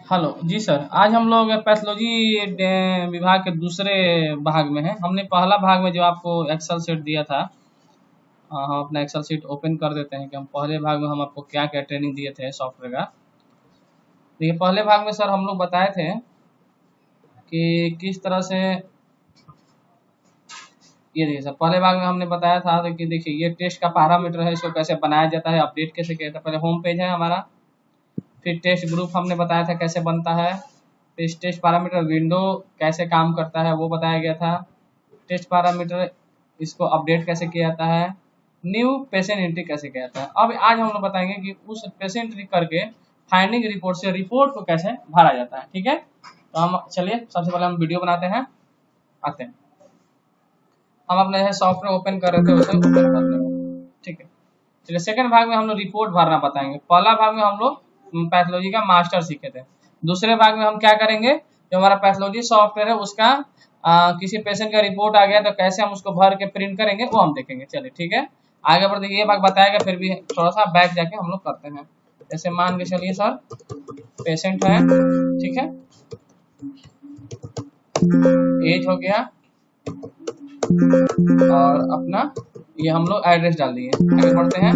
Hello जी sir, आज हम लोग पैथोलॉजी विभाग के दूसरे भाग में हैं। हमने पहला भाग में जो आपको एक्सेल शीट दिया था, हम अपना एक्सेल शीट ओपन कर देते हैं कि हम पहले भाग में हम आपको क्या क्या ट्रेनिंग दिए थे सॉफ्टवेयर का। देखिए, पहले भाग में सर हम लोग बताए थे कि किस तरह से, ये देखिए सर, पहले भाग में हमने बताया था कि देखिए ये टेस्ट का पैरामीटर है, इसको कैसे बनाया जाता है, अपडेट कैसे किया जाता है। पहले होम पेज है हमारा, फिर टेस्ट ग्रुप हमने बताया था कैसे बनता है, फिर टेस्ट पैरामीटर विंडो कैसे काम करता है वो बताया गया था, टेस्ट पैरामीटर इसको अपडेट कैसे किया जाता है, न्यू पेशेंट एंट्री कैसे किया जाता है। अब आज हम लोग बताएंगे कि उस पेशेंट एंट्री करके फाइंडिंग रिपोर्ट से रिपोर्ट को कैसे भरा जाता है। ठीक है, तो हम चलिए सबसे पहले हम वीडियो बनाते हैं, आते हैं। हम अपने सॉफ्टवेयर ओपन कर रहे थे, उसे ओपन कर रहे हैं। ठीक है, चलिए सेकंड भाग में हम लोग रिपोर्ट भरना बताएंगे। पहला भाग में हम लोग पैथोलॉजी का मास्टर सीखे थे। दूसरे भाग में हम क्या करेंगे, जो हमारा पैथोलॉजी सॉफ्टवेयर है उसका किसी पेशेंट का रिपोर्ट आ गया तो कैसे हम उसको भर के प्रिंट करेंगे वो हम देखेंगे। चलिए ठीक है, आगे बढ़ देखिए, ये भाग बताएगा, फिर भी थोड़ा सा बैक जाके हम लोग करते हैं। जैसे मान के चलिए सर, पेशेंट है, ठीक है, एज हो गया और अपना ये हम लोग एड्रेस डाल दिए। आगे बढ़ते हैं,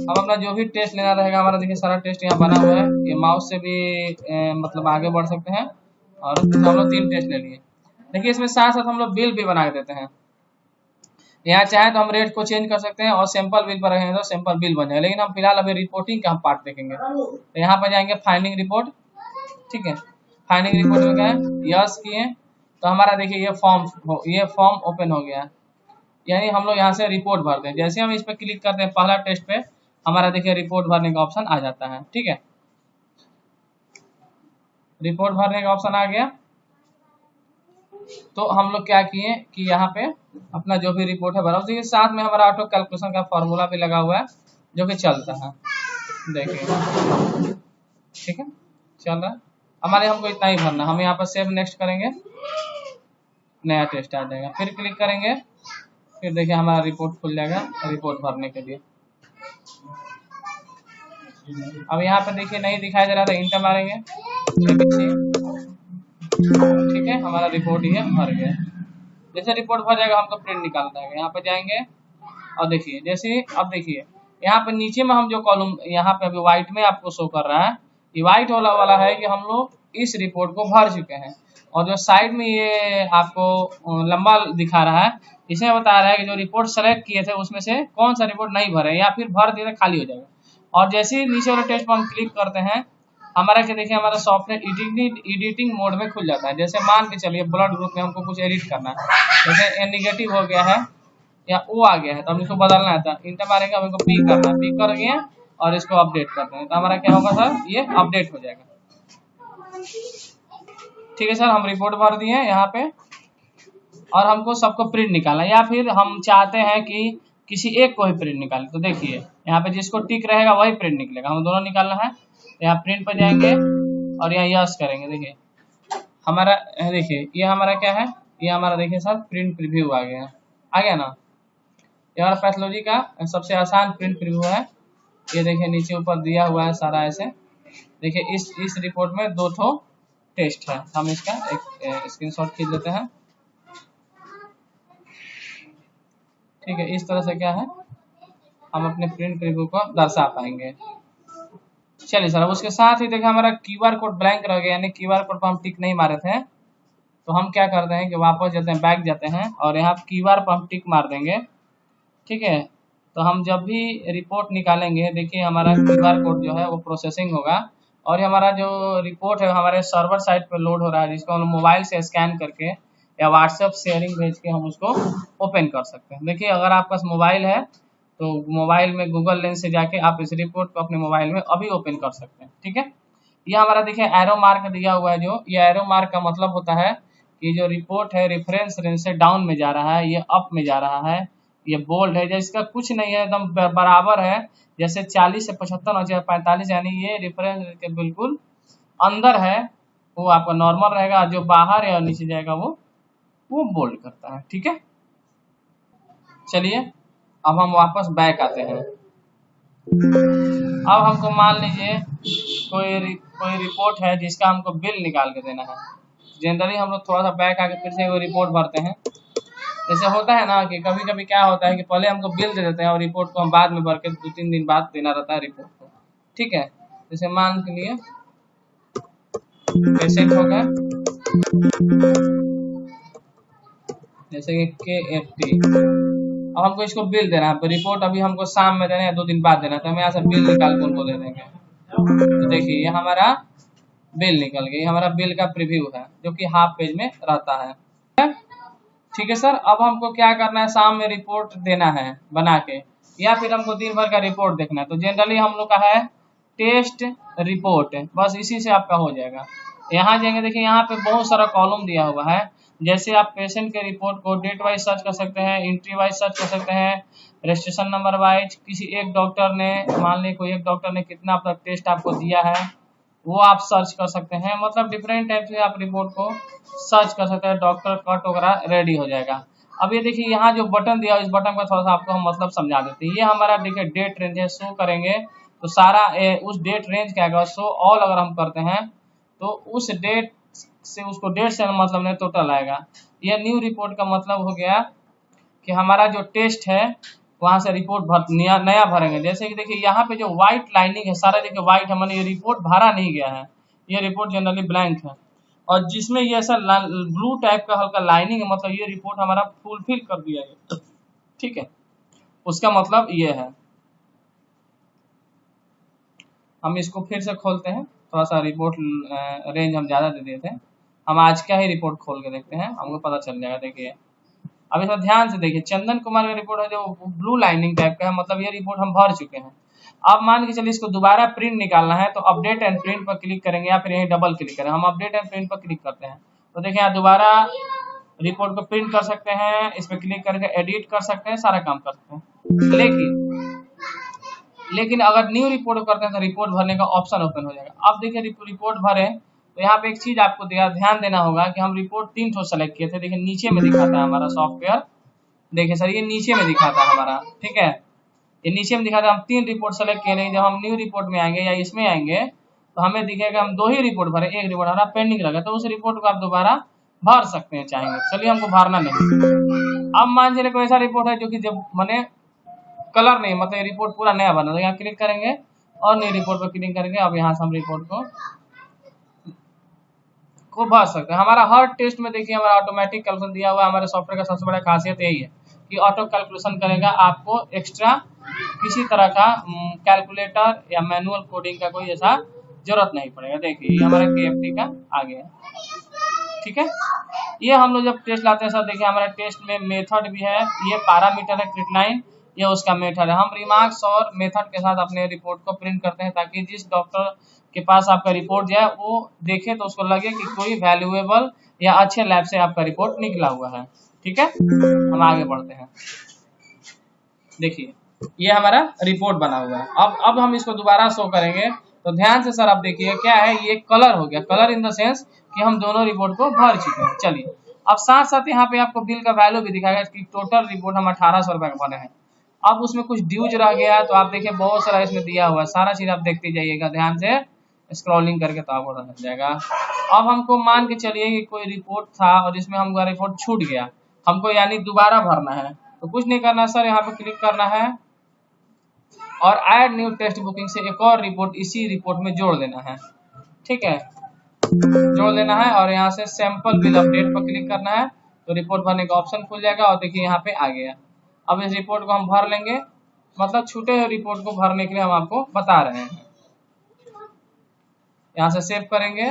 अब अपना जो भी टेस्ट लेना रहेगा हमारा, देखिए सारा टेस्ट यहाँ बना हुआ है। ये माउस से भी मतलब आगे बढ़ सकते हैं, और हम लोग 3 टेस्ट ले लिए। देखिए इसमें साथ साथ हम लोग बिल भी बना के देते हैं। यहाँ चाहे तो हम रेट को चेंज कर सकते हैं और सैंपल बिल पर रखेंगे तो सैंपल बिल बन जाएगा, लेकिन हम फिलहाल अभी रिपोर्टिंग का हम पार्ट देखेंगे। तो यहाँ पर जाएंगे फाइंडिंग रिपोर्ट, ठीक है, फाइंडिंग रिपोर्ट में गए, यस किए तो हमारा देखिए ये फॉर्म ओपन हो गया, यानी हम लोग यहाँ से रिपोर्ट भरते हैं। जैसे हम इस पर क्लिक करते हैं पहला टेस्ट पे, हमारा देखिए रिपोर्ट भरने का ऑप्शन आ जाता है। ठीक है, रिपोर्ट भरने का ऑप्शन आ गया तो हम लोग क्या किए कि यहाँ पे अपना जो भी रिपोर्ट है भरा, उसी साथ में हमारा ऑटो कैलकुलेशन का फॉर्मूला भी लगा हुआ है जो कि चलता है। देखिए ठीक है, चल रहा है हमारे, हमको इतना ही भरना। हम यहाँ पर सेव नेक्स्ट करेंगे, नया टेस्ट आ जाएगा, फिर क्लिक करेंगे, फिर देखिए हमारा रिपोर्ट खुल जाएगा रिपोर्ट भरने के लिए। अब यहाँ पे देखिए नहीं दिखाई दे रहा था, इंटर मारेंगे, ठीक है, हमारा रिपोर्ट ये भर गया। जैसे रिपोर्ट भर जाएगा हमको प्रिंट निकालना है। यहाँ पे जाएंगे और देखिए, जैसे अब देखिए यहाँ पे नीचे में हम जो कॉलम यहाँ पे अभी व्हाइट में आपको शो कर रहा है, ये व्हाइट वाला है कि हम लोग इस रिपोर्ट को भर चुके हैं, और जो साइड में ये आपको लंबा दिखा रहा है, इसमें बता रहा है कि जो रिपोर्ट सेलेक्ट किए थे उसमें से कौन सा रिपोर्ट नहीं भरे, या फिर भर दिए तो खाली हो जाएगा। और जैसे ही नीचे वाले टेस्ट पर हम क्लिक करते हैं, हमारा क्या देखिए, हमारा सॉफ्टवेयर एडिटिंग मोड में खुल जाता है। जैसे मान के चलिए ब्लड ग्रुप में हमको कुछ एडिट करना है, जैसे ए नेगेटिव हो गया है या ओ आ गया है तो हम इसको बदलना है, तो इंटर मारेंगे, हम इसको पी करना है, पी कर गए और इसको अपडेट करते हैं तो हमारा क्या होगा सर, ये अपडेट हो जाएगा। ठीक है सर, हम रिपोर्ट भर दिए यहाँ पे, और हमको सबको प्रिंट निकालना है, या फिर हम चाहते हैं कि किसी एक को ही प्रिंट निकाले, तो देखिए यहाँ पे जिसको टिक रहेगा वही प्रिंट निकलेगा, हम दोनों निकालना है। यहाँ प्रिंट पर जाएंगे और यहाँ यस करेंगे। देखिए हमारा, देखिए ये हमारा क्या है, ये हमारा देखिए सर प्रिंट प्रीव्यू आ गया ना। ये हमारा पैथोलॉजी का सबसे आसान प्रिंट प्रीव्यू है। ये देखिए नीचे ऊपर दिया हुआ है सारा ऐसे। देखिए इस रिपोर्ट में 2 ठो टेस्ट है, हम इसका एक स्क्रीनशॉट खींच लेते हैं। ठीक है, इस तरह से क्या है हम अपने प्रिंट प्रीव्यू को दर्शा पाएंगे। चलिए सर, अब उसके साथ ही देखिए हमारा क्यूआर कोड ब्लैंक रह गया, यानी क्यूआर कोड पर हम टिक नहीं मारे थे, तो हम क्या करते हैं कि वापस जाते हैं, बैक जाते हैं और यहाँ क्यूआर पर हम टिक मार देंगे। ठीक है, तो हम जब भी रिपोर्ट निकालेंगे, देखिए हमारा क्यूआर कोड जो है वो प्रोसेसिंग होगा, और हमारा जो रिपोर्ट है हमारे सर्वर साइट पर लोड हो रहा है, जिसको हम मोबाइल से स्कैन करके या व्हाट्सएप शेयरिंग भेज के हम उसको ओपन कर सकते हैं। देखिए अगर आपके पास मोबाइल है तो मोबाइल में गूगल लेंस से जाके आप इस रिपोर्ट को अपने मोबाइल में अभी ओपन कर सकते हैं। ठीक है, ये हमारा देखिए एरो मार्क दिया हुआ है, जो ये एरो मार्क का मतलब होता है कि जो रिपोर्ट है रेफरेंस रेंज से डाउन में जा रहा है, ये अप में जा रहा है, ये बोल्ड है, जिसका कुछ नहीं है, एकदम बराबर है, जैसे 40 से 75 और 45, यानी ये रेफरेंस रेंज के बिल्कुल अंदर है, वो आपका नॉर्मल रहेगा, जो बाहर है और नीचे जाएगा वो बोल्ड करता है। ठीक है, चलिए अब हम वापस बैक आते हैं। अब हमको मान लीजिए कोई रिपोर्ट है जिसका हमको बिल निकाल के देना है। जनरली हम लोग थोड़ा सा बैक आके फिर से वो रिपोर्ट भरते हैं। जैसे होता है ना कि कभी कभी क्या होता है कि पहले हमको बिल दे देते हैं और रिपोर्ट को हम बाद में भर के 2-3 दिन बाद देना रहता है रिपोर्ट को। ठीक है, जैसे मान के लिए पेशेंट हो गया, जैसे कि KFT, अब हमको इसको बिल देना है। रिपोर्ट अभी हमको शाम में देना है, 2 दिन बाद देना है, तो हम यहाँ से बिल निकाल के उनको दे देंगे। तो देखिए ये हमारा बिल निकल गई, हमारा बिल का प्रीव्यू है जो कि हाफ पेज में रहता है। ठीक है सर, अब हमको क्या करना है, शाम में रिपोर्ट देना है बना के, या फिर हमको दिन भर का रिपोर्ट देखना है। तो जनरली हम लोग का है टेस्ट रिपोर्ट, बस इसी से आपका हो जाएगा। यहाँ जाएंगे, देखिए यहाँ पे बहुत सारा कॉलम दिया हुआ है। जैसे आप पेशेंट के रिपोर्ट को डेट वाइज सर्च कर सकते हैं, एंट्री वाइज सर्च कर सकते हैं, रजिस्ट्रेशन नंबर वाइज, किसी एक डॉक्टर ने, मान ली कोई एक डॉक्टर ने कितना अपना टेस्ट आपको दिया है वो आप सर्च कर सकते हैं। मतलब डिफरेंट टाइप से आप रिपोर्ट को सर्च कर सकते हैं, डॉक्टर कट वगैरह रेडी हो जाएगा। अब ये देखिए यहाँ जो बटन दिया है, इस बटन का थोड़ा सा आपको हम मतलब समझा देते हैं। ये हमारा देखिए डेट रेंज है, शो करेंगे तो सारा उस डेट रेंज क्या आएगा, शो ऑल अगर हम करते हैं तो उस डेट से, उसको डेट से मतलब नहीं टोटल आएगा। यह न्यू रिपोर्ट का मतलब हो गया कि हमारा जो टेस्ट है वहां से रिपोर्ट नया भरेंगे। जैसे कि देखिए यहाँ पे जो व्हाइट लाइनिंग है, सारा देखिए व्हाइट है, मैंने ये रिपोर्ट भरा नहीं गया है, ये रिपोर्ट जनरली ब्लैंक है। और जिसमें ये ऐसा ब्लू टाइप का हल्का लाइनिंग है, मतलब ये रिपोर्ट हमारा फुलफिल कर दिया गया। ठीक है, उसका मतलब ये है। हम इसको फिर से खोलते हैं, थोड़ा सा रिपोर्ट रेंज हम ज्यादा दे देते हैं। हम आज का ही रिपोर्ट खोल के देखते हैं, हमको पता चल जाएगा। देखिए अब इसमें ध्यान से देखिए, चंदन कुमार का रिपोर्ट है जो ब्लू लाइनिंग टाइप का है, मतलब ये रिपोर्ट हम भर चुके हैं। अब मान के चलिए इसको दोबारा प्रिंट निकालना है, तो अपडेट एंड प्रिंट पर क्लिक करेंगे या फिर यहीं डबल क्लिक करें। हम अपडेट एंड प्रिंट पर क्लिक करते हैं तो देखिए यहाँ दोबारा रिपोर्ट को प्रिंट कर सकते हैं, इस पर क्लिक करके एडिट कर सकते हैं, सारा काम कर सकते हैं। लेकिन अगर न्यू रिपोर्ट करते हैं तो रिपोर्ट भरने का ऑप्शन ओपन हो जाएगा। अब देखिए रिपोर्ट भरे तो यहाँ पे एक चीज आपको ध्यान देना होगा कि हम रिपोर्ट 3 ठो सेलेक्ट किए थे। देखिए नीचे में दिखाता है हमारा सॉफ्टवेयर, देखिए सर ये नीचे में दिखाता है हमारा, ठीक है, ये नीचे में दिखाता है। हम 3 रिपोर्ट सेलेक्ट किए नहीं, जब हम न्यू रिपोर्ट में आएंगे या इसमें आएंगे तो हमें दिखेगा हम 2 ही रिपोर्ट भरे, एक रिपोर्ट हमारा पेंडिंग रहेगा, तो उस रिपोर्ट को आप दोबारा भर सकते हैं चाहेंगे। चलिए हमको भरना नहीं। अब मान चलिए कोई ऐसा रिपोर्ट है जो कि जब मैंने कलर नहीं, मतलब रिपोर्ट पूरा नया बना, तो यहाँ क्लिक करेंगे और नई रिपोर्ट पर क्लिक करेंगे। अब यहाँ से हम रिपोर्ट को भर सकते हैं। हमारा हर टेस्ट में देखिए हमारा ऑटोमेटिक कैलकुलेशन दिया हुआ है। हमारे सॉफ्टवेयर का सबसे बड़ा खासियत यही है कि ऑटो कैलकुलेशन करेगा, आपको एक्स्ट्रा किसी तरह का कैलकुलेटर या मैनुअल कोडिंग का कोई ऐसा जरूरत नहीं पड़ेगा। देखिए ये हमारा KFT का आ गया, ठीक है। ये हम लोग जब टेस्ट लाते हैं सर, देखिए हमारा टेस्ट में मेथड भी है, ये पैरामीटर है क्रिटलाइन, ये उसका मेथड है। हम रिमार्क्स और मेथड के साथ अपने रिपोर्ट को प्रिंट करते हैं ताकि जिस डॉक्टर के पास आपका रिपोर्ट जाए वो देखे तो उसको लगे कि कोई वैल्यूएबल या अच्छे लैब से आपका रिपोर्ट निकला हुआ है। ठीक है, हम आगे बढ़ते हैं। देखिए ये हमारा रिपोर्ट बना हुआ है। अब हम इसको दोबारा शो करेंगे तो ध्यान से सर आप देखिए क्या है, ये कलर हो गया, कलर इन द सेंस कि हम दोनों रिपोर्ट को भर चुके हैं। चलिए अब साथ साथ यहाँ पे आपको बिल का वैल्यू भी दिखाएगा कि टोटल रिपोर्ट हम 1800 रुपए का बने हैं। अब उसमें कुछ ड्यूज रह गया तो आप देखिए बहुत सारा इसमें दिया हुआ है, सारा चीज आप देखते जाइएगा ध्यान से स्क्रॉलिंग करके, तो आपको पता चल जाएगा। अब हमको मान के चलिए कि कोई रिपोर्ट था और इसमें हमको रिपोर्ट छूट गया, हमको यानी दोबारा भरना है, तो कुछ नहीं करना सर, यहाँ पे क्लिक करना है और ऐड न्यू टेस्ट बुकिंग से एक और रिपोर्ट इसी रिपोर्ट में जोड़ देना है। ठीक है, जोड़ देना है और यहाँ से सैंपल बिल अपडेट पर क्लिक करना है तो रिपोर्ट भरने का ऑप्शन खुल जाएगा और देखिए यहाँ पे आ गया। अब इस रिपोर्ट को हम भर लेंगे, मतलब छूटे हुए रिपोर्ट को भरने के लिए हम आपको बता रहे हैं। यहाँ से सेव करेंगे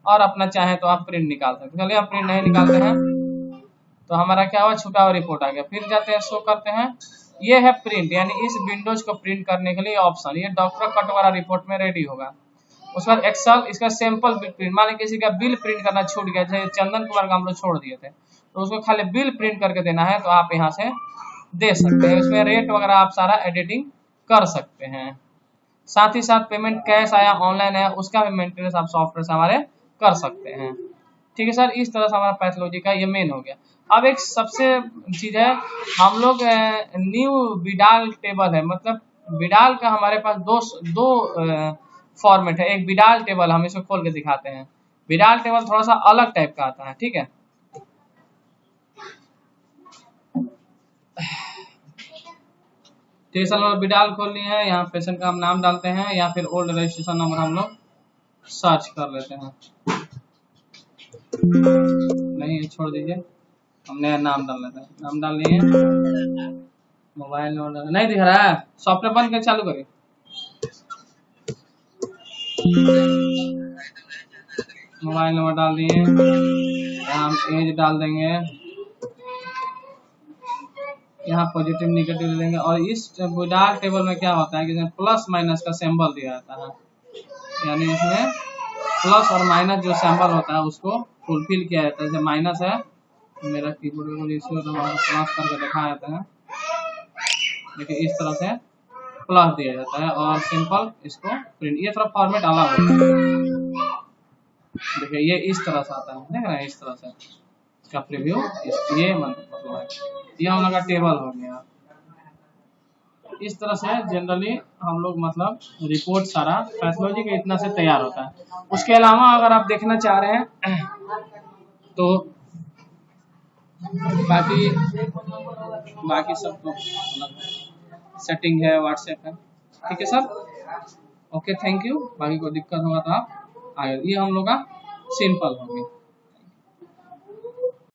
और अपना चाहे तो आप प्रिंट निकाल सकते हैं। चलिए हम प्रिंट नहीं निकालते हैं तो हमारा क्या हुआ, छूटा हुआ रिपोर्ट आ गया। फिर जाते हैं शो करते हैं, ये है प्रिंट, यानी इस विंडोज को प्रिंट करने के लिए ऑप्शन, ये डॉक्टर कट वाला रिपोर्ट में रेडी होगा। उसके बाद एक्सेल, इसका सैंपल बिल प्रिंट, मान किसी का बिल प्रिंट करना छूट गया, जैसे चंदन कुमार का हम लोग छोड़ दिए थे, तो उसको खाली बिल प्रिंट करके देना है तो आप यहाँ से दे सकते हैं। इसमें रेट वगैरह आप सारा एडिटिंग कर सकते हैं। साथ ही साथ पेमेंट कैश आया ऑनलाइन है उसका भी मेंटेनेंस आप सॉफ्टवेयर से हमारे कर सकते हैं। ठीक है सर, इस तरह से हमारा पैथोलॉजी का ये मेन हो गया। अब एक सबसे चीज है, हम लोग न्यू विडाल टेबल है, मतलब विडाल का हमारे पास दो फॉर्मेट है। एक विडाल टेबल, हम इसको खोल के दिखाते हैं। विडाल टेबल थोड़ा सा अलग टाइप का आता है, ठीक है। रजिस्ट्रेशन नंबर विडाल खोल लिए हैं, यहाँ पेशेंट का हम नाम डालते हैं या फिर ओल्ड रजिस्ट्रेशन नंबर हम लोग सर्च कर लेते हैं। नहीं, छोड़ दीजिए, हम नया नाम डाल लेते हैं। नाम डाल लिए, मोबाइल नंबर नहीं दिख रहा है, सॉफ्टवेयर बंद कर चालू करिए। मोबाइल नंबर डाल दिए, यहाँ हम एज डाल देंगे, यहाँ पॉजिटिव निगेटिव ले लेंगे। और इस विडाल टेबल में क्या होता है कि इसमें प्लस माइनस का सिंबल दिया जाता है, यानी इसमें प्लस और माइनस जो सिंबल होता है उसको फुलफिल किया जाता है। जैसे माइनस है, मेरा कीबोर्ड को इशू तो प्लस करके दिखाया जाता है, देखिए इस तरह से प्लस दिया जाता है और सिंपल इसको प्रिंट। ये थोड़ा फॉर्मेट अलग होता है, देखिए ये इस तरह से आता है, देख रहे हैं, इस तरह से इसका प्रीव्यू ये मतलब है। ये हम लोग का टेबल हो गया। इस तरह से जनरली हम लोग मतलब रिपोर्ट सारा पैथोलॉजी के इतना से तैयार होता है। उसके अलावा अगर आप देखना चाह रहे हैं तो बाकी सब तो सेटिंग है, व्हाट्सएप है, ठीक है सर। Okay, thank you. बाकी कोई दिक्कत होगा तो आप आगे। ये हम लोग का सिंपल हो गया।